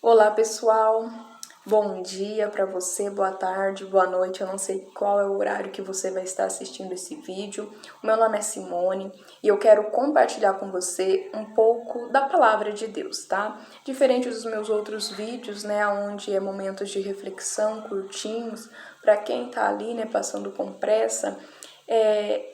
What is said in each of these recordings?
Olá pessoal, bom dia para você, boa tarde, boa noite, eu não sei qual é o horário que você vai estar assistindo esse vídeo. O meu nome é Simone e eu quero compartilhar com você um pouco da palavra de Deus, tá? Diferente dos meus outros vídeos, né, onde é momentos de reflexão curtinhos, para quem tá ali, né, passando com pressa,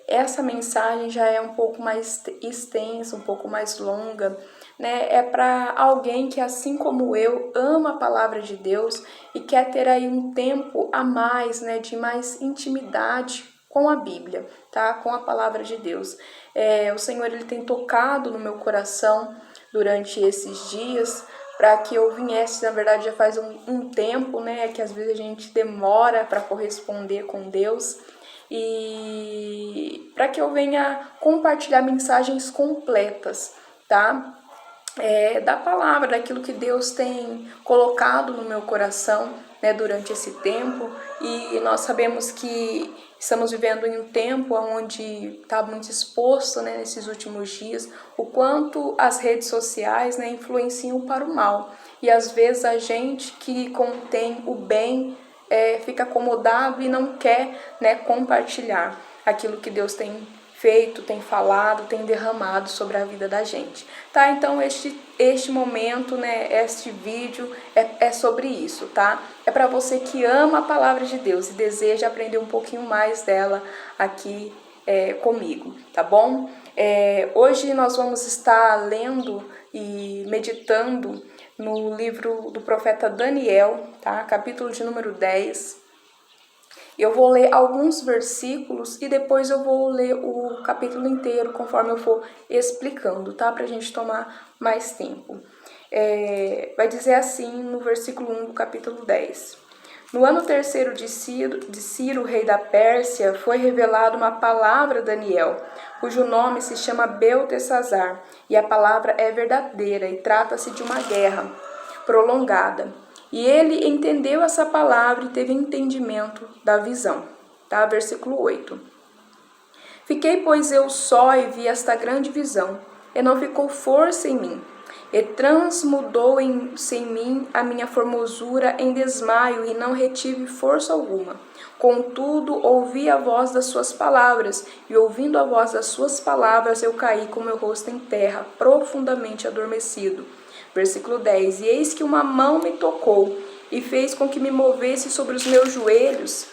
essa mensagem já é um pouco mais extensa, um pouco mais longa, né? É para alguém que, assim como eu, ama a palavra de Deus e quer ter aí um tempo a mais, né, de mais intimidade com a Bíblia, tá? Com a palavra de Deus. O Senhor, ele tem tocado no meu coração durante esses dias para que eu viesse, na verdade já faz um tempo, né, que às vezes a gente demora para corresponder com Deus, e para que eu venha compartilhar mensagens completas, tá? Da palavra, daquilo que Deus tem colocado no meu coração, né, durante esse tempo. E nós sabemos que estamos vivendo em um tempo onde está muito exposto, né, nesses últimos dias, o quanto as redes sociais, né, influenciam para o mal. E às vezes a gente que contém o bem fica acomodado e não quer, né, compartilhar aquilo que Deus tem feito, tem falado, tem derramado sobre a vida da gente, tá? Então este momento, né, este vídeo é sobre isso, tá? É para você que ama a palavra de Deus e deseja aprender um pouquinho mais dela aqui comigo, tá bom? Hoje nós vamos estar lendo e meditando no livro do profeta Daniel, tá? Capítulo de número 10. Eu vou ler alguns versículos e depois eu vou ler o capítulo inteiro conforme eu for explicando, tá? Pra gente tomar mais tempo. Vai dizer assim no versículo 1 do capítulo 10. No ano terceiro de Ciro, rei da Pérsia, foi revelada uma palavra a Daniel, cujo nome se chama Beltesazar, e a palavra é verdadeira e trata-se de uma guerra prolongada. E ele entendeu essa palavra e teve entendimento da visão. Tá? Versículo 8. Fiquei, pois, eu só e vi esta grande visão, e não ficou força em mim. E transmudou-se em mim a minha formosura em desmaio, e não retive força alguma. Contudo, ouvi a voz das suas palavras, e ouvindo a voz das suas palavras, eu caí com meu rosto em terra, profundamente adormecido. Versículo 10. E eis que uma mão me tocou, e fez com que me movesse sobre os meus joelhos,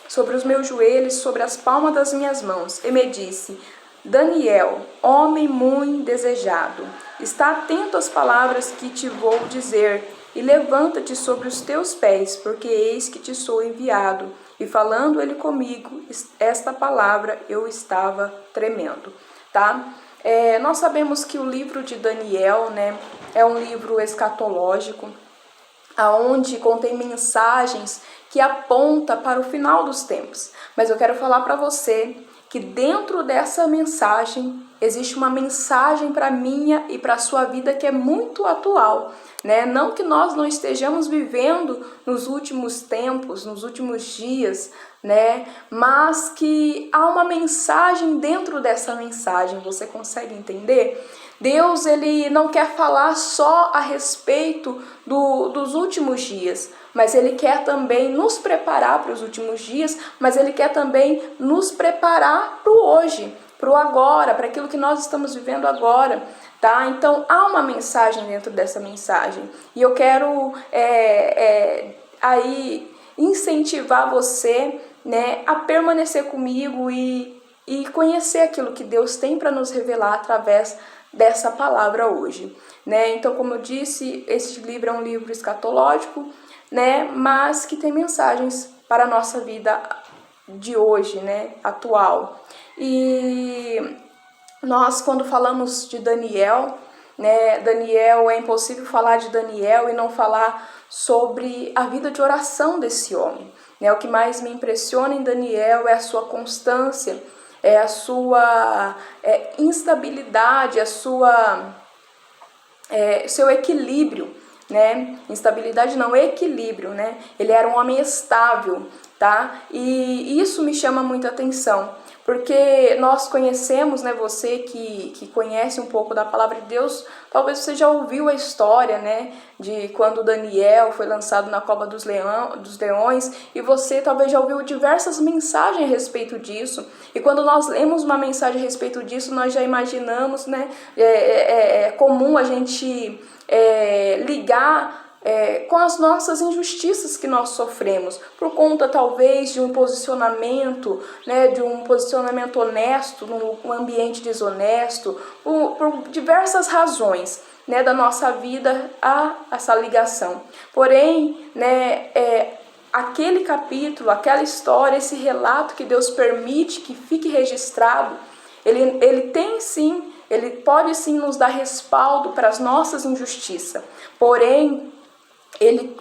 sobre as palmas das minhas mãos, e me disse: Daniel, homem muito desejado, está atento às palavras que te vou dizer, e levanta-te sobre os teus pés, porque eis que te sou enviado. E falando ele comigo, esta palavra, eu estava tremendo. Tá? Nós sabemos que o livro de Daniel, né, é um livro escatológico, aonde contém mensagens que aponta para o final dos tempos. Mas eu quero falar para você que dentro dessa mensagem existe uma mensagem para minha e para a sua vida que é muito atual, né? Não que nós não estejamos vivendo nos últimos tempos, nos últimos dias, né? Mas que há uma mensagem dentro dessa mensagem. Você consegue entender? Deus, ele não quer falar só a respeito dos últimos dias, mas ele quer também nos preparar para os últimos dias, mas ele quer também nos preparar para o hoje, para o agora, para aquilo que nós estamos vivendo agora, tá? Então há uma mensagem dentro dessa mensagem, e eu quero aí incentivar você, né, a permanecer comigo e conhecer aquilo que Deus tem para nos revelar através dessa palavra hoje, né? Então, como eu disse, este livro é um livro escatológico, né? Mas que tem mensagens para a nossa vida de hoje, né? Atual. E nós, quando falamos de Daniel, né? Daniel, é impossível falar de Daniel e não falar sobre a vida de oração desse homem, né? O que mais me impressiona em Daniel é a sua constância, é a sua instabilidade, seu equilíbrio, né? Instabilidade não, equilíbrio, né? Ele era um homem estável, tá? E isso me chama muita atenção, porque nós conhecemos, né? Você que conhece um pouco da palavra de Deus, talvez você já ouviu a história, né? De quando Daniel foi lançado na cova dos leões, e você talvez já ouviu diversas mensagens a respeito disso. E quando nós lemos uma mensagem a respeito disso, nós já imaginamos, né? É comum a gente ligar com as nossas injustiças que nós sofremos, por conta talvez de um posicionamento, né, de um posicionamento honesto num ambiente desonesto, por diversas razões, né, da nossa vida a essa ligação. Porém, né, aquele capítulo, aquela história, esse relato que Deus permite que fique registrado, ele tem sim, ele pode sim nos dar respaldo para as nossas injustiças. Porém,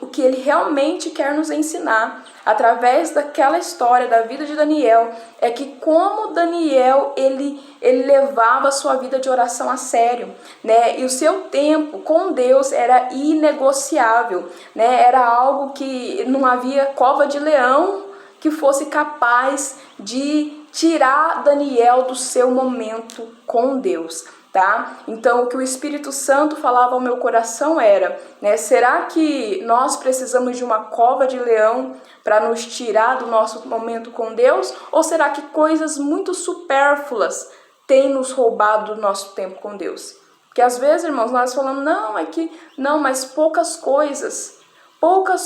o que ele realmente quer nos ensinar através daquela história da vida de Daniel é que como Daniel ele levava a sua vida de oração a sério, né? E o seu tempo com Deus era inegociável, né? Era algo que não havia cova de leão que fosse capaz de tirar Daniel do seu momento com Deus. Tá? Então, o que o Espírito Santo falava ao meu coração era, né, será que nós precisamos de uma cova de leão para nos tirar do nosso momento com Deus? Ou será que coisas muito supérfluas têm nos roubado do nosso tempo com Deus? Porque às vezes, irmãos, nós falamos, mas poucas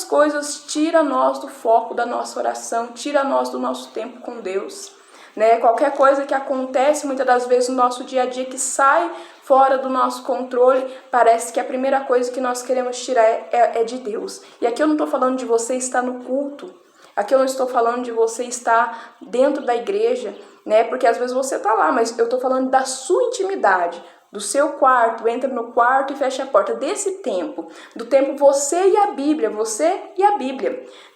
coisas tira nós do foco da nossa oração, tira nós do nosso tempo com Deus. Né? Qualquer coisa que acontece muitas das vezes no nosso dia a dia que sai fora do nosso controle, parece que a primeira coisa que nós queremos tirar é de Deus. E aqui eu não estou falando de você estar no culto, aqui eu não estou falando de você estar dentro da igreja, né? Porque às vezes você está lá, mas eu estou falando da sua intimidade, do seu quarto, entra no quarto e fecha a porta, desse tempo, do tempo você e a Bíblia,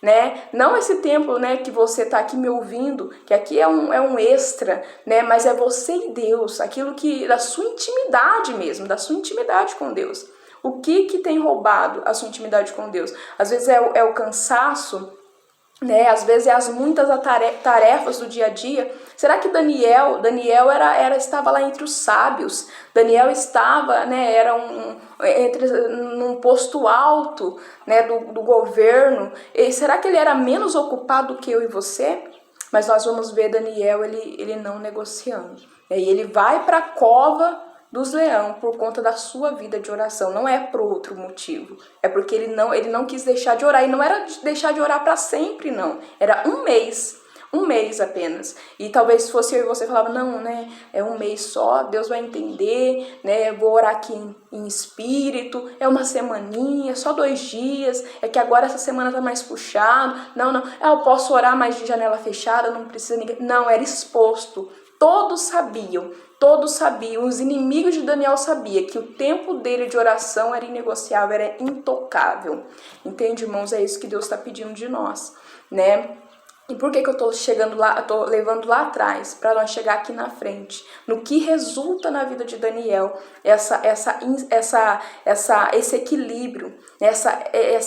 né? Não esse tempo, né, que você está aqui me ouvindo, que aqui é um extra, né, mas é você e Deus, aquilo que, da sua intimidade mesmo, da sua intimidade com Deus. O que tem roubado a sua intimidade com Deus? Às vezes é o cansaço, né? Às vezes é as muitas tarefas do dia a dia. Será que Daniel estava lá entre os sábios? Daniel estava, né, era num posto alto, né, do governo. E será que ele era menos ocupado do que eu e você? Mas nós vamos ver Daniel, ele não negociando. E ele vai para a cova dos leões por conta da sua vida de oração, não é por outro motivo, é porque ele não quis deixar de orar, e não era deixar de orar para sempre, não, era um mês apenas, e talvez fosse eu e você falava, não, né, é um mês só, Deus vai entender, né, eu vou orar aqui em espírito, é uma semaninha, só 2 dias, é que agora essa semana tá mais puxado, não, eu posso orar mais de janela fechada, não precisa ninguém, não, era exposto. Todos sabiam, os inimigos de Daniel sabiam que o tempo dele de oração era inegociável, era intocável. Entende, irmãos? É isso que Deus está pedindo de nós, né? E por que eu estou chegando lá, estou levando lá atrás, para nós chegar aqui na frente? No que resulta na vida de Daniel, esse equilíbrio,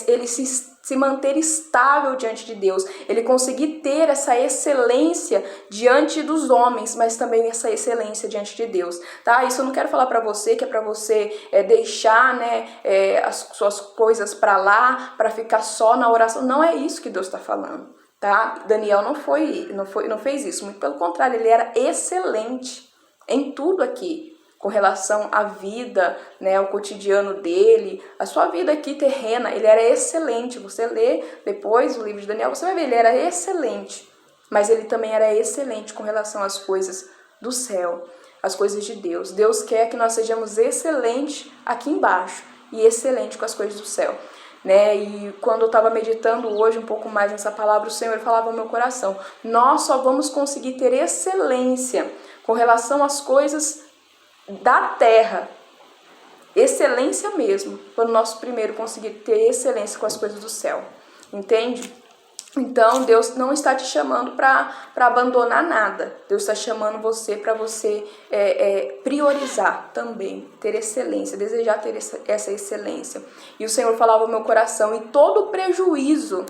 ele se manter estável diante de Deus, ele conseguir ter essa excelência diante dos homens, mas também essa excelência diante de Deus, tá? Isso eu não quero falar para você, que é para você deixar, né, as suas coisas para lá, para ficar só na oração, não é isso que Deus está falando, tá? Daniel não fez isso, muito pelo contrário, ele era excelente em tudo aqui, com relação à vida, né, ao cotidiano dele, a sua vida aqui terrena, ele era excelente. Você lê depois o livro de Daniel, você vai ver, ele era excelente, mas ele também era excelente com relação às coisas do céu, as coisas de Deus. Deus quer que nós sejamos excelentes aqui embaixo e excelentes com as coisas do céu, né? E quando eu estava meditando hoje um pouco mais nessa palavra, o Senhor falava ao meu coração, nós só vamos conseguir ter excelência com relação às coisas da terra, excelência mesmo, quando nós primeiro conseguir ter excelência com as coisas do céu, entende? Então, Deus não está te chamando para abandonar nada. Deus está chamando você para você priorizar também, ter excelência, desejar ter essa excelência. E o Senhor falava ao meu coração, e todo prejuízo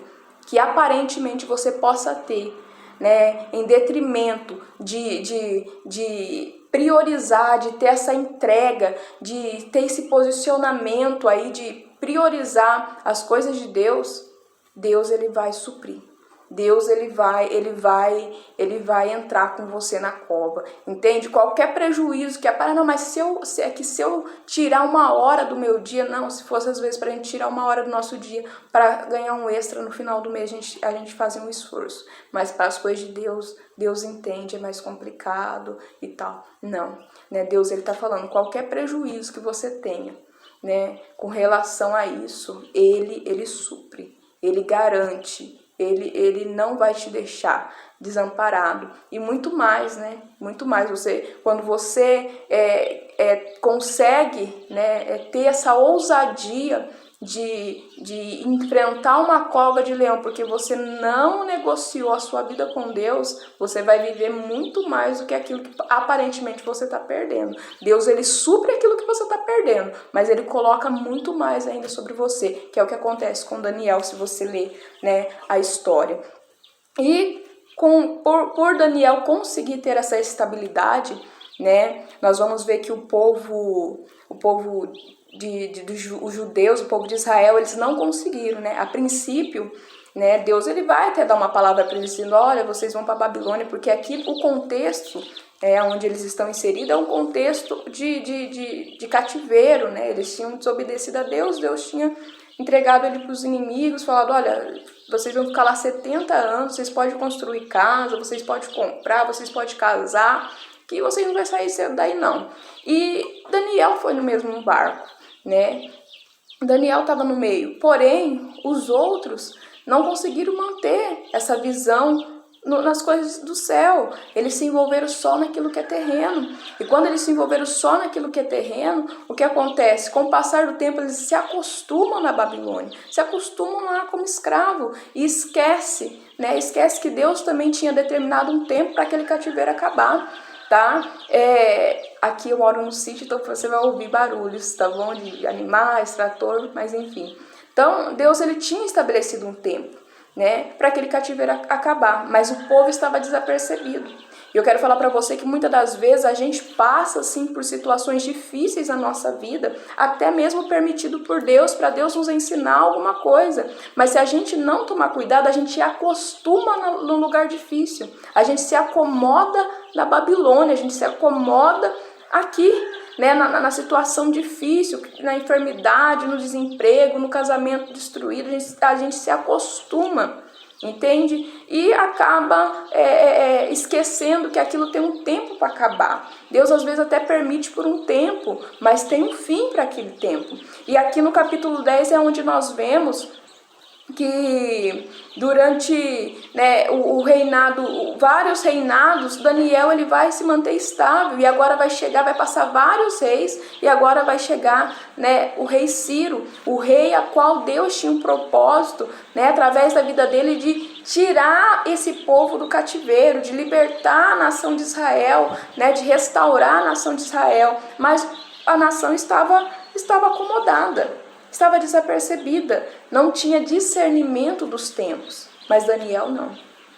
que aparentemente você possa ter, né, em detrimento de priorizar, de ter essa entrega, de ter esse posicionamento aí, de priorizar as coisas de Deus, Deus ele vai suprir. Deus ele vai entrar com você na cova, entende? Qualquer prejuízo que não, mas se eu tirar uma hora do meu dia, não, se fosse às vezes para a gente tirar uma hora do nosso dia para ganhar um extra no final do mês, a gente fazia um esforço, mas para as coisas de Deus, Deus entende, é mais complicado e tal. Não, né? Deus ele tá falando, qualquer prejuízo que você tenha, né, com relação a isso, ele supre, ele garante. Ele não vai te deixar desamparado. E muito mais, né? Muito mais. Quando você consegue, né, ter essa ousadia de enfrentar uma cova de leão, porque você não negociou a sua vida com Deus, você vai viver muito mais do que aquilo que aparentemente você está perdendo. Deus, ele supre aquilo que você está perdendo, mas ele coloca muito mais ainda sobre você, que é o que acontece com Daniel, se você ler, né, a história. E por Daniel conseguir ter essa estabilidade, né, nós vamos ver que o povo os judeus, o povo de Israel, eles não conseguiram, né? A princípio, né, Deus ele vai até dar uma palavra para eles, dizendo, olha, vocês vão para a Babilônia, porque aqui o contexto onde eles estão inseridos é um contexto de cativeiro, né? Eles tinham desobedecido a Deus, Deus tinha entregado ele para os inimigos, falado, olha, vocês vão ficar lá 70 anos, vocês podem construir casa, vocês podem comprar, vocês podem casar, que vocês não vão sair cedo daí não. E Daniel foi no mesmo barco, né? Daniel estava no meio, porém os outros não conseguiram manter essa visão nas coisas do céu. Eles se envolveram só naquilo que é terreno. E quando eles se envolveram só naquilo que é terreno, o que acontece? Com o passar do tempo, eles se acostumam na Babilônia, se acostumam lá como escravo e esquece, né? Esquece que Deus também tinha determinado um tempo para aquele cativeiro acabar. Tá? Aqui eu moro no sítio, então você vai ouvir barulhos, tá bom? De animais, trator, mas enfim. Então, Deus ele tinha estabelecido um tempo, né, para aquele cativeiro acabar, mas o povo estava desapercebido. E eu quero falar para você que muitas das vezes a gente passa assim por situações difíceis na nossa vida, até mesmo permitido por Deus, para Deus nos ensinar alguma coisa. Mas se a gente não tomar cuidado, a gente acostuma no lugar difícil. A gente se acomoda na Babilônia, a gente se acomoda aqui, né, na situação difícil, na enfermidade, no desemprego, no casamento destruído, a gente se acostuma, entende? E acaba esquecendo que aquilo tem um tempo para acabar. Deus às vezes até permite por um tempo, mas tem um fim para aquele tempo. E aqui no capítulo 10 é onde nós vemos que durante, né, o reinado, vários reinados, Daniel ele vai se manter estável e agora vai passar vários reis e agora vai chegar, né, o rei Ciro, o rei a qual Deus tinha um propósito, né, através da vida dele de tirar esse povo do cativeiro, de libertar a nação de Israel, né, de restaurar a nação de Israel, mas a nação estava acomodada. Estava desapercebida, não tinha discernimento dos tempos, mas Daniel não.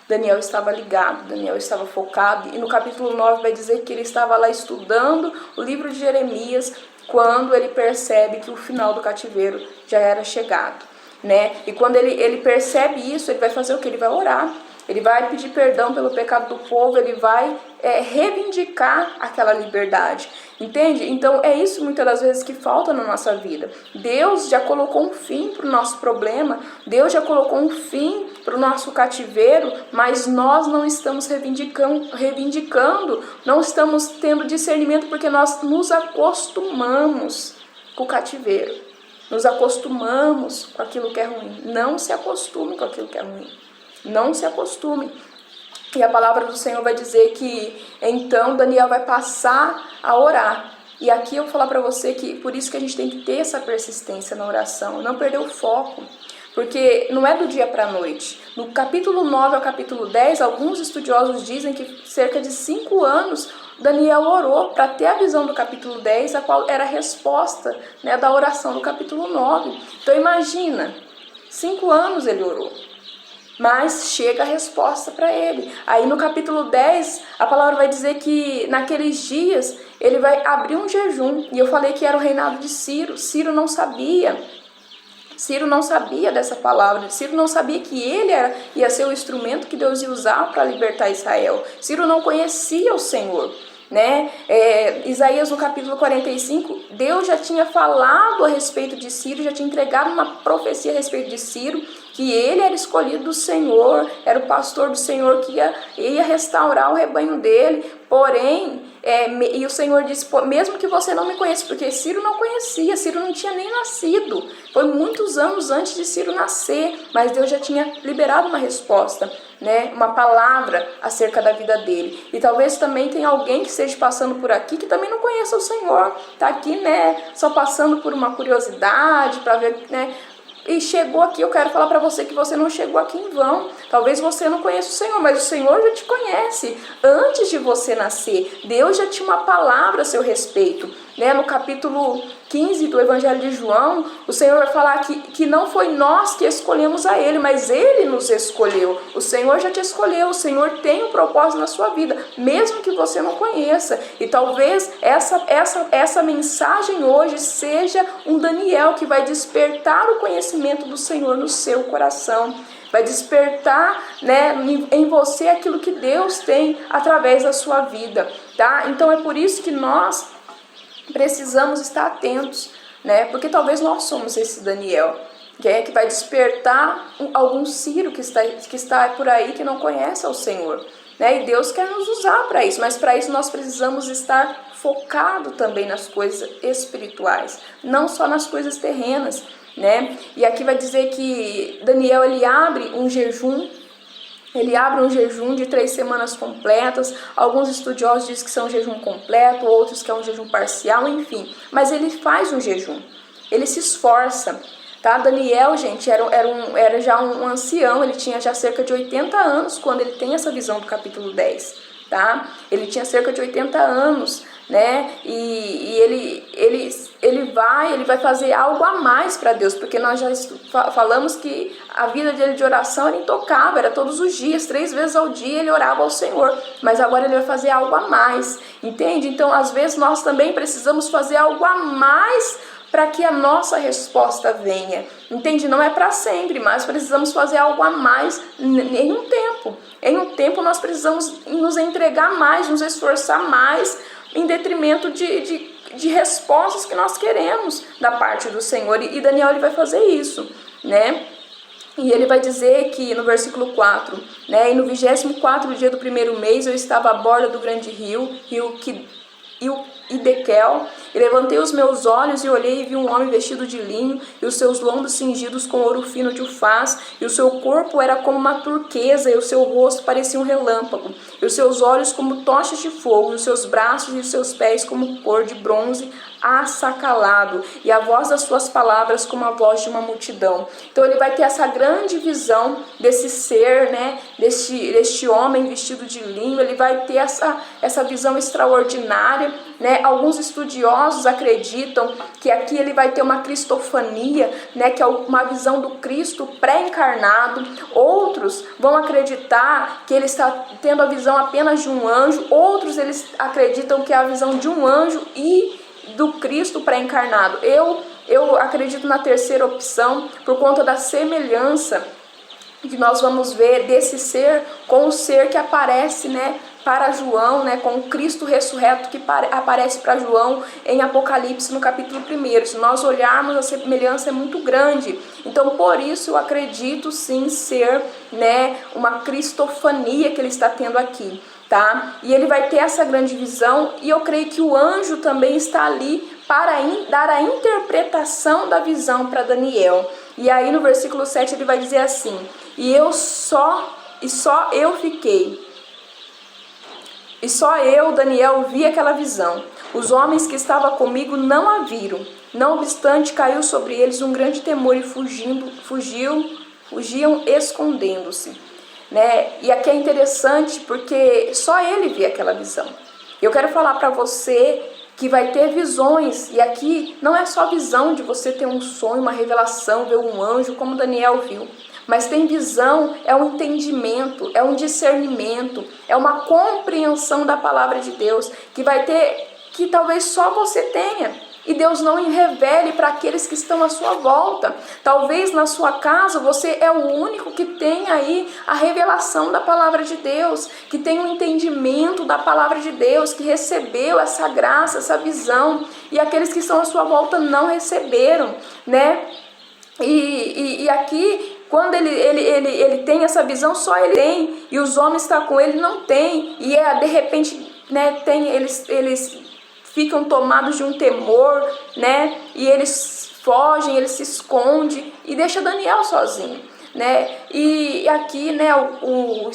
Daniel estava ligado, Daniel estava focado, e no capítulo 9 vai dizer que ele estava lá estudando o livro de Jeremias, quando ele percebe que o final do cativeiro já era chegado, né? E quando ele percebe isso, ele vai fazer o que? Ele vai orar. Ele vai pedir perdão pelo pecado do povo, ele vai reivindicar aquela liberdade, entende? Então é isso muitas das vezes que falta na nossa vida. Deus já colocou um fim para o nosso problema, Deus já colocou um fim para o nosso cativeiro, mas nós não estamos reivindicando, não estamos tendo discernimento porque nós nos acostumamos com o cativeiro, nos acostumamos com aquilo que é ruim. Não se acostume com aquilo que é ruim. Não se acostume. E a palavra do Senhor vai dizer que então Daniel vai passar a orar. E aqui eu vou falar para você que por isso que a gente tem que ter essa persistência na oração, não perder o foco. porque não é do dia para a noite. No capítulo 9 ao capítulo 10, alguns estudiosos dizem que cerca de 5 anos Daniel orou para ter a visão do capítulo 10, a qual era a resposta, né, da oração do capítulo 9. Então imagina, 5 anos ele orou, mas chega a resposta para ele. Aí no capítulo 10, a palavra vai dizer que naqueles dias ele vai abrir um jejum. E eu falei que era o reinado de Ciro. Ciro não sabia dessa palavra. Ciro não sabia que ele ia ser o instrumento que Deus ia usar para libertar Israel. Ciro não conhecia o Senhor, né? Isaías no capítulo 45, Deus já tinha falado a respeito de Ciro, já tinha entregado uma profecia a respeito de Ciro, que ele era escolhido do Senhor, era o pastor do Senhor que ia restaurar o rebanho dele. Porém, e o Senhor disse, mesmo que você não me conheça, porque Ciro não conhecia, Ciro não tinha nem nascido, foi muitos anos antes de Ciro nascer, mas Deus já tinha liberado uma resposta, né, uma palavra acerca da vida dele. E talvez também tenha alguém que esteja passando por aqui que também não conheça o Senhor, está aqui, né, só passando por uma curiosidade, para ver, né, e chegou aqui. Eu quero falar para você que você não chegou aqui em vão. Talvez você não conheça o Senhor, mas o Senhor já te conhece. Antes de você nascer, Deus já tinha uma palavra a seu respeito, né? No capítulo 15 do Evangelho de João, o Senhor vai falar que não foi nós que escolhemos a Ele, mas Ele nos escolheu. O Senhor já te escolheu, o Senhor tem um propósito na sua vida, mesmo que você não conheça. E talvez essa mensagem hoje seja um Daniel que vai despertar o conhecimento do Senhor no seu coração. Vai despertar, né, em você aquilo que Deus tem através da sua vida, tá? Então é por isso que nós precisamos estar atentos, né? Porque talvez nós somos esse Daniel, que vai despertar algum Ciro que está por aí que não conhece ao Senhor, né? E Deus quer nos usar para isso, mas para isso nós precisamos estar focado também nas coisas espirituais, não só nas coisas terrenas, né? E aqui vai dizer que Daniel ele abre um jejum de 3 semanas completas. Alguns estudiosos dizem que são um jejum completo, outros que é um jejum parcial, enfim. Mas ele faz um jejum, ele se esforça, tá? Daniel, gente, era já um ancião, ele tinha já cerca de 80 anos quando ele tem essa visão do capítulo 10, tá? Ele tinha cerca de 80 anos, né? E ele vai fazer algo a mais para Deus, porque nós já falamos que a vida dele de oração era intocável, era todos os dias, 3 vezes ao dia ele orava ao Senhor, mas agora ele vai fazer algo a mais, entende? Então às vezes nós também precisamos fazer algo a mais para que a nossa resposta venha, entende? Não é para sempre, mas precisamos fazer algo a mais em um tempo. Em um tempo nós precisamos nos entregar mais, nos esforçar mais, em detrimento de respostas que nós queremos da parte do Senhor. E Daniel ele vai fazer isso, né? E ele vai dizer que no versículo 4, né? E no 24º dia do 1º mês eu estava à borda do grande rio Idequel, e levantei os meus olhos e olhei e vi um homem vestido de linho, e os seus lombos cingidos com ouro fino de Ufaz, e o seu corpo era como uma turquesa, e o seu rosto parecia um relâmpago, e os seus olhos como tochas de fogo, e os seus braços e os seus pés como cor de bronze assacalado, e a voz das suas palavras como a voz de uma multidão. Então ele vai ter essa grande visão desse ser, né, deste homem vestido de linho. Ele vai ter essa visão extraordinária, né? Alguns estudiosos acreditam que aqui ele vai ter uma cristofania, né, que é uma visão do Cristo pré-encarnado. Outros vão acreditar que ele está tendo a visão apenas de um anjo. Outros eles acreditam que é a visão de um anjo e do Cristo pré-encarnado. Eu acredito na terceira opção, por conta da semelhança que nós vamos ver desse ser com o ser que aparece, né, para João, né, com o Cristo ressurreto que aparece para João em Apocalipse no capítulo 1. Se nós olharmos, a semelhança é muito grande. Então, por isso eu acredito sim ser, né, uma cristofania que ele está tendo aqui, tá? E ele vai ter essa grande visão, e eu creio que o anjo também está ali para dar a interpretação da visão para Daniel. E aí no versículo 7 ele vai dizer assim: só eu, Daniel, vi aquela visão. Os homens que estavam comigo não a viram. Não obstante, caiu sobre eles um grande temor e fugiam escondendo-se. Né? E aqui é interessante porque só ele vê aquela visão. Eu quero falar para você que vai ter visões, e aqui não é só visão de você ter um sonho, uma revelação, ver um anjo, como Daniel viu, mas tem visão, é um entendimento, é um discernimento, é uma compreensão da palavra de Deus, que vai ter, que talvez só você tenha. E Deus não revele para aqueles que estão à sua volta. Talvez na sua casa você é o único que tem aí a revelação da palavra de Deus, que tem um entendimento da palavra de Deus, que recebeu essa graça, essa visão, e aqueles que estão à sua volta não receberam, né? E aqui, quando ele tem essa visão, só ele tem, e os homens que estão com ele não tem, e de repente, né, eles ficam tomados de um temor, né? E eles fogem, eles se escondem e deixa Daniel sozinho, né? E aqui, né, o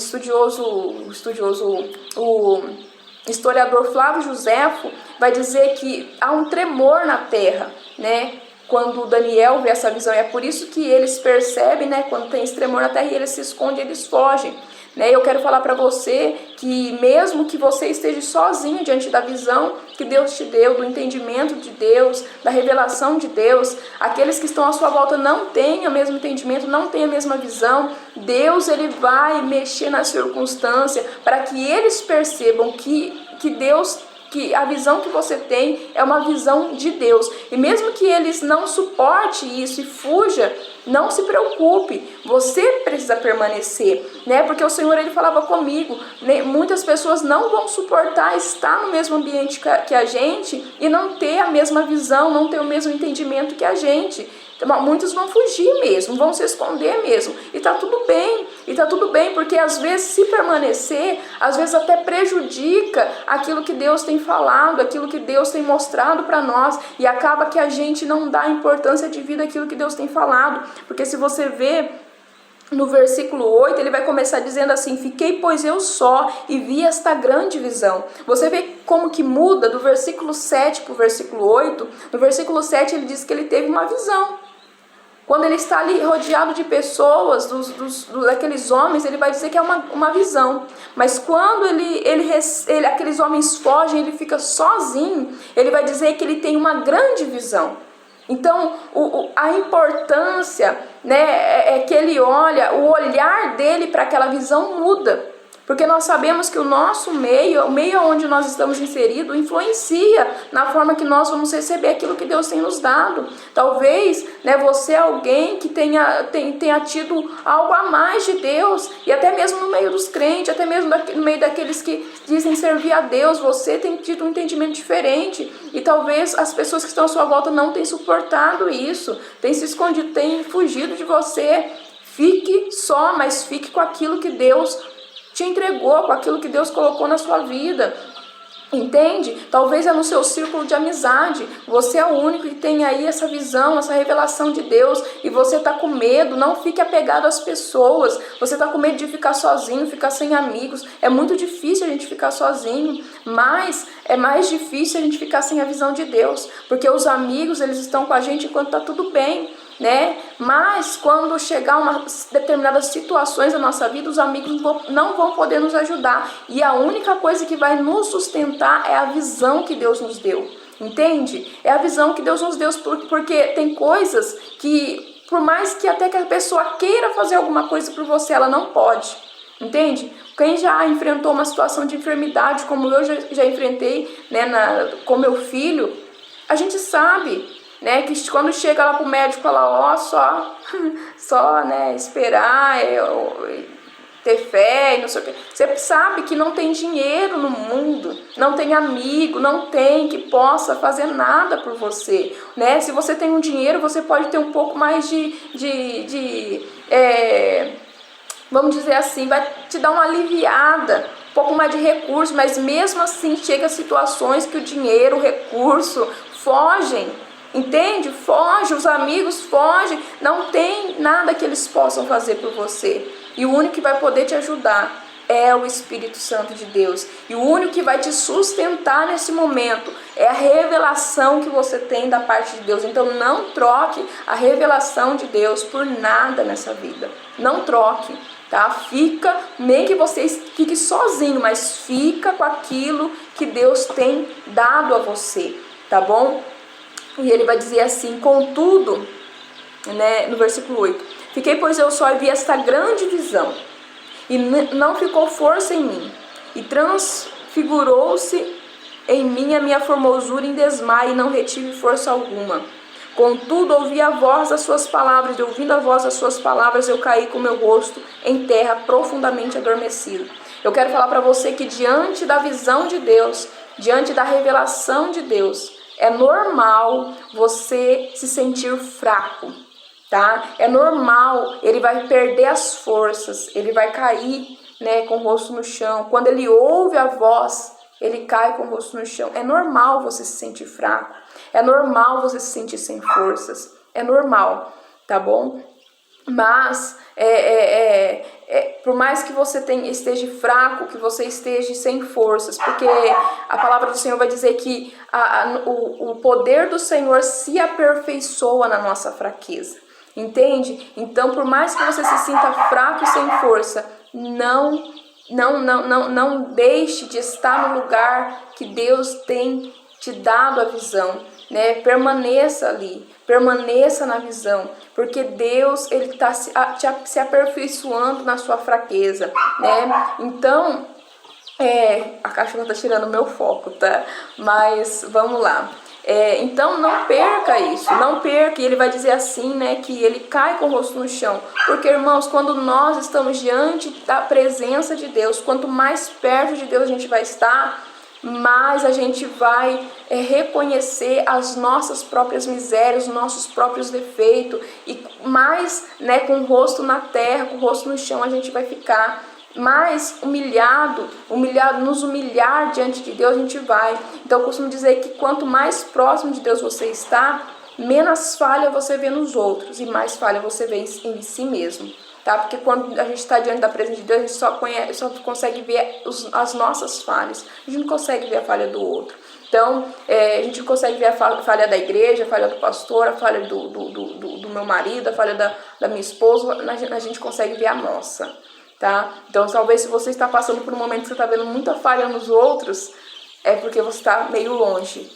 historiador Flávio Joséfo vai dizer que há um tremor na terra, né? Quando Daniel vê essa visão, é por isso que eles percebem, né, quando tem esse tremor na terra e eles se escondem, eles fogem. Né? Eu quero falar para você que mesmo que você esteja sozinho diante da visão que Deus te deu, do entendimento de Deus, da revelação de Deus, aqueles que estão à sua volta não têm o mesmo entendimento, não têm a mesma visão, Deus ele vai mexer na circunstância para que eles percebam que Deus, que a visão que você tem é uma visão de Deus. E mesmo que eles não suportem isso e fuja, não se preocupe, você precisa permanecer, né? Porque o Senhor ele falava comigo, né? Muitas pessoas não vão suportar estar no mesmo ambiente que a gente e não ter a mesma visão, não ter o mesmo entendimento que a gente. Então, muitos vão fugir mesmo, vão se esconder mesmo, e tá tudo bem, porque às vezes se permanecer, às vezes até prejudica aquilo que Deus tem falado, aquilo que Deus tem mostrado para nós, e acaba que a gente não dá importância de vida àquilo que Deus tem falado, porque se você vê no versículo 8, ele vai começar dizendo assim: fiquei, pois eu só, e vi esta grande visão. Você vê como que muda do versículo 7 para o versículo 8. No versículo 7 ele diz que ele teve uma visão. Quando ele está ali rodeado de pessoas, daqueles homens, ele vai dizer que é uma visão. Mas quando aqueles homens fogem, ele fica sozinho, ele vai dizer que ele tem uma grande visão. Então, a importância, né, é que ele olha, o olhar dele para aquela visão muda. Porque nós sabemos que o nosso meio, o meio onde nós estamos inseridos, influencia na forma que nós vamos receber aquilo que Deus tem nos dado. Talvez, né, você é alguém que tenha tido algo a mais de Deus, e até mesmo no meio dos crentes, até mesmo no meio daqueles que dizem servir a Deus, você tem tido um entendimento diferente, e talvez as pessoas que estão à sua volta não tenham suportado isso, têm se escondido, têm fugido de você. Fique só, mas fique com aquilo que Deus te entregou, com aquilo que Deus colocou na sua vida. Entende? Talvez é no seu círculo de amizade. Você é o único que tem aí essa visão, essa revelação de Deus, e você está com medo. Não fique apegado às pessoas. Você está com medo de ficar sozinho, ficar sem amigos. É muito difícil a gente ficar sozinho, mas é mais difícil a gente ficar sem a visão de Deus, porque os amigos, eles estão com a gente enquanto está tudo bem, né? Mas quando chegar umas determinadas situações da nossa vida, os amigos não vão poder nos ajudar, e a única coisa que vai nos sustentar é a visão que Deus nos deu. Entende? É a visão que Deus nos deu, porque tem coisas que, por mais que até que a pessoa queira fazer alguma coisa por você, ela não pode. Entende? Quem já enfrentou uma situação de enfermidade, como eu já enfrentei, né, com meu filho, a gente sabe, né, que quando chega lá pro médico, ela só né, esperar, ter fé e não sei o que. Você sabe que não tem dinheiro no mundo, não tem amigo, não tem que possa fazer nada por você, né? Se você tem um dinheiro, você pode ter um pouco mais vamos dizer assim, vai te dar uma aliviada, um pouco mais de recurso, mas mesmo assim chega a situações que o dinheiro, o recurso fogem. Entende? Foge, os amigos fogem, não tem nada que eles possam fazer por você. E o único que vai poder te ajudar é o Espírito Santo de Deus. E o único que vai te sustentar nesse momento é a revelação que você tem da parte de Deus. Então não troque a revelação de Deus por nada nessa vida. Não troque, tá? Fica, nem que você fique sozinho, mas fica com aquilo que Deus tem dado a você, tá bom? E ele vai dizer assim: contudo, né, no versículo 8, fiquei, pois eu só vi esta grande visão, e não ficou força em mim, e transfigurou-se em mim a minha formosura em desmaio, e não retive força alguma. Contudo, ouvi a voz das suas palavras, e ouvindo a voz das suas palavras, eu caí com meu rosto em terra, profundamente adormecido. Eu quero falar para você que diante da visão de Deus, diante da revelação de Deus, é normal você se sentir fraco, tá? É normal, ele vai perder as forças, ele vai cair, né, com o rosto no chão. Quando ele ouve a voz, ele cai com o rosto no chão. É normal você se sentir fraco, é normal você se sentir sem forças, é normal, tá bom? Mas por mais que você esteja fraco, que você esteja sem forças, porque a palavra do Senhor vai dizer que o poder do Senhor se aperfeiçoa na nossa fraqueza, entende? Então, por mais que você se sinta fraco e sem força, não deixe de estar no lugar que Deus tem te dado a visão, né? Permaneça ali, permaneça na visão, porque Deus, ele está se aperfeiçoando na sua fraqueza, né? Então, a cachorra está tirando o meu foco, tá? Mas vamos lá. Então não perca isso, não perca. E ele vai dizer assim, né, que ele cai com o rosto no chão, porque, irmãos, quando nós estamos diante da presença de Deus, quanto mais perto de Deus a gente vai estar, mais a gente vai reconhecer as nossas próprias misérias, os nossos próprios defeitos, e mais, né, com o rosto na terra, com o rosto no chão, a gente vai ficar mais humilhado, nos humilhar diante de Deus a gente vai. Então eu costumo dizer que quanto mais próximo de Deus você está, menos falha você vê nos outros e mais falha você vê em si mesmo, tá? Porque quando a gente está diante da presença de Deus, a gente só consegue ver as nossas falhas, a gente não consegue ver a falha do outro. Então, a gente consegue ver a falha da igreja, a falha do pastor, a falha do meu marido, a falha da minha esposa, a gente consegue ver a nossa, tá? Então, talvez se você está passando por um momento que você está vendo muita falha nos outros, é porque você está meio longe.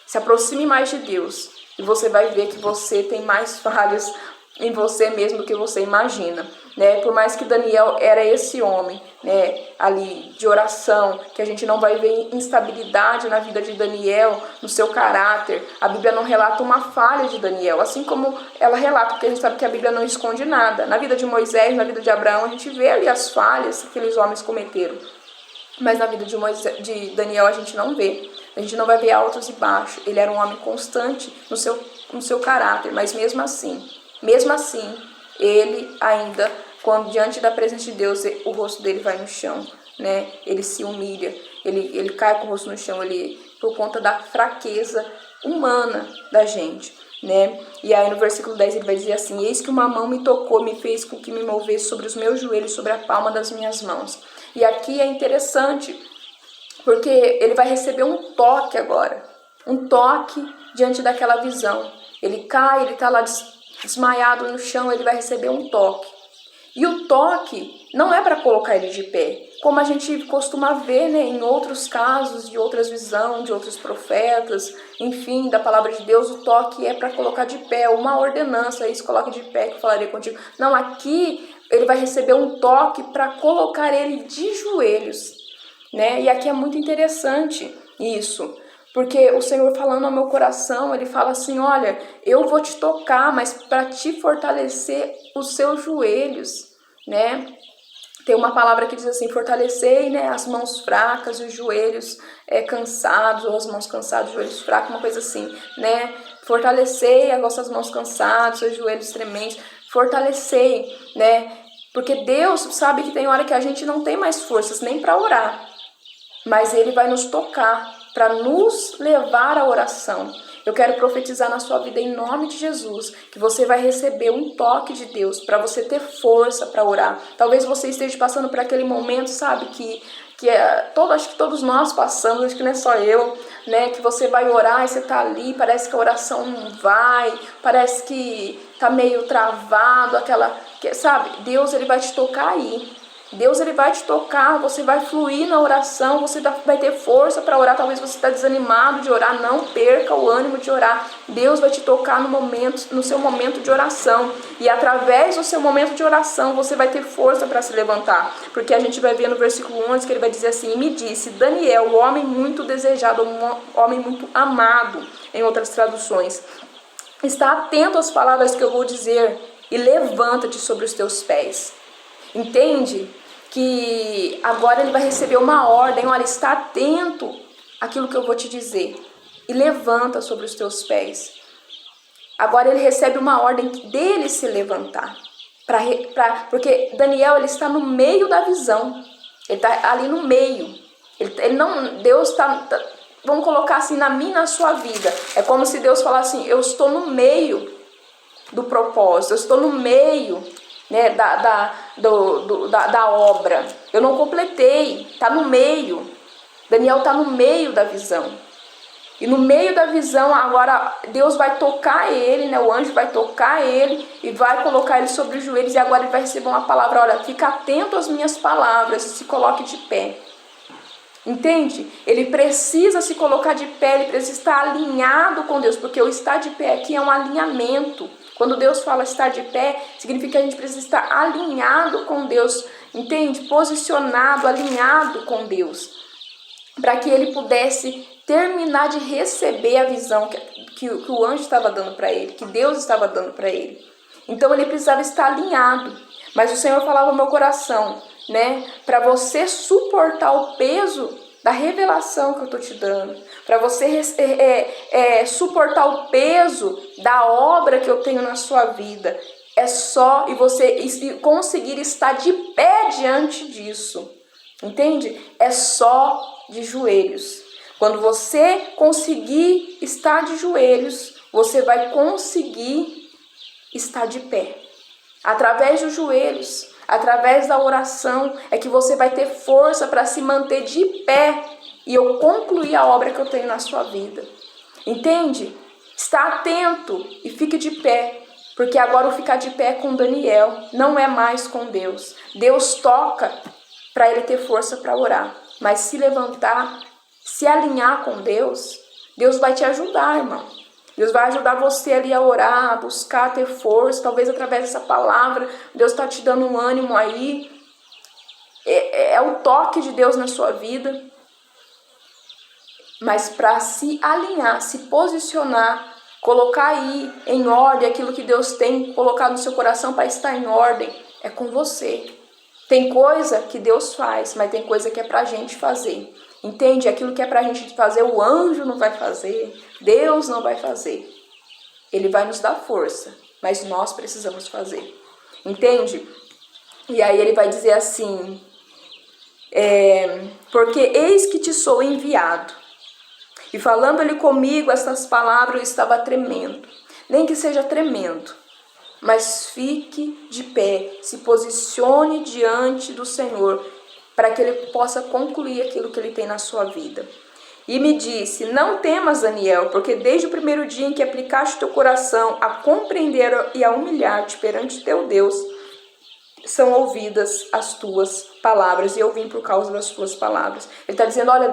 Se aproxime mais de Deus e você vai ver que você tem mais falhas em você mesmo do que você imagina, né? Por mais que Daniel era esse homem, né, ali de oração, que a gente não vai ver instabilidade na vida de Daniel, no seu caráter. A Bíblia não relata uma falha de Daniel, assim como ela relata, porque a gente sabe que a Bíblia não esconde nada. Na vida de Moisés, na vida de Abraão, a gente vê ali as falhas que aqueles homens cometeram. Mas na vida de Daniel a gente não vê. A gente não vai ver altos e baixos. Ele era um homem constante no seu caráter, mas mesmo assim, ele ainda, quando diante da presença de Deus, o rosto dele vai no chão, né? Ele se humilha, ele cai com o rosto no chão, por conta da fraqueza humana da gente, né? E aí no versículo 10 ele vai dizer assim: eis que uma mão me tocou, me fez com que me movesse sobre os meus joelhos, sobre a palma das minhas mãos. E aqui é interessante, porque ele vai receber um toque agora, um toque diante daquela visão. Ele cai, ele está lá desmaiado no chão, ele vai receber um toque. E o toque não é para colocar ele de pé, como a gente costuma ver, né, em outros casos, de outras visões, de outros profetas, enfim, da palavra de Deus, o toque é para colocar de pé, uma ordenança, isso, coloque de pé que eu falarei contigo. Não, aqui ele vai receber um toque para colocar ele de joelhos, né? E aqui é muito interessante isso, porque o Senhor falando ao meu coração, ele fala assim: olha, eu vou te tocar, mas para te fortalecer os seus joelhos, né? Tem uma palavra que diz assim: fortalecei, né, as mãos fracas e os joelhos cansados, ou as mãos cansadas, os joelhos fracos, uma coisa assim, né? Fortalecei as vossas mãos cansadas, seus joelhos trementes, fortalecei, né? Porque Deus sabe que tem hora que a gente não tem mais forças nem para orar, mas Ele vai nos tocar para nos levar à oração. Eu quero profetizar na sua vida em nome de Jesus, que você vai receber um toque de Deus para você ter força para orar. Talvez você esteja passando por aquele momento, sabe, acho que todos nós passamos, acho que não é só eu, né, que você vai orar e você tá ali, parece que a oração não vai, parece que tá meio travado, sabe, Deus ele vai te tocar aí. Deus ele vai te tocar, você vai fluir na oração, você vai ter força para orar. Talvez você está desanimado de orar, não perca o ânimo de orar. Deus vai te tocar no seu momento de oração, e através do seu momento de oração você vai ter força para se levantar, porque a gente vai ver no versículo 11 que ele vai dizer assim: e me disse, Daniel, o homem muito desejado, um homem muito amado, em outras traduções, está atento às palavras que eu vou dizer e levanta-te sobre os teus pés. Entende? Que agora ele vai receber uma ordem: olha, está atento àquilo que eu vou te dizer e levanta sobre os teus pés. Agora ele recebe uma ordem dele se levantar, porque Daniel ele está no meio da visão, ele está ali no meio. Deus está, vamos colocar assim, na minha, na sua vida. É como se Deus falasse assim: eu estou no meio do propósito, eu estou no meio, né, da obra. Eu não completei, está no meio. Daniel está no meio da visão. E no meio da visão, agora Deus vai tocar ele, né? O anjo vai tocar ele e vai colocar ele sobre os joelhos. E agora ele vai receber uma palavra: olha, fica atento às minhas palavras e se coloque de pé. Entende? Ele precisa se colocar de pé, ele precisa estar alinhado com Deus, porque o estar de pé aqui é um alinhamento. Quando Deus fala estar de pé, significa que a gente precisa estar alinhado com Deus, entende? Posicionado, alinhado com Deus, para que ele pudesse terminar de receber a visão que o anjo estava dando para ele, que Deus estava dando para ele. Então ele precisava estar alinhado. Mas o Senhor falava no meu coração, né? Para você suportar o peso da revelação que eu estou te dando, para você suportar o peso da obra que eu tenho na sua vida, é só e você conseguir estar de pé diante disso, entende? É só de joelhos. Quando você conseguir estar de joelhos, você vai conseguir estar de pé. Através dos joelhos, através da oração, é que você vai ter força para se manter de pé e eu concluir a obra que eu tenho na sua vida. Entende? Está atento e fique de pé, porque agora o ficar de pé é com Daniel, não é mais com Deus. Deus toca para ele ter força para orar, mas se levantar, se alinhar com Deus, Deus vai te ajudar, irmão. Deus vai ajudar você ali a orar, a buscar, a ter força, talvez através dessa palavra, Deus está te dando um ânimo aí, é o toque de Deus na sua vida, mas para se alinhar, se posicionar, colocar aí em ordem aquilo que Deus tem colocado no seu coração para estar em ordem, é com você. Tem coisa que Deus faz, mas tem coisa que é para a gente fazer. Entende? Aquilo que é pra gente fazer, o anjo não vai fazer, Deus não vai fazer. Ele vai nos dar força, mas nós precisamos fazer. Entende? E aí ele vai dizer assim, porque eis que te sou enviado. E falando ele comigo estas palavras, eu estava tremendo. Nem que seja tremendo, mas fique de pé, se posicione diante do Senhor, para que ele possa concluir aquilo que ele tem na sua vida. E me disse, não temas, Daniel, porque desde o primeiro dia em que aplicaste teu coração a compreender e a humilhar-te perante teu Deus, são ouvidas as tuas palavras, e eu vim por causa das tuas palavras. Ele está dizendo, olha,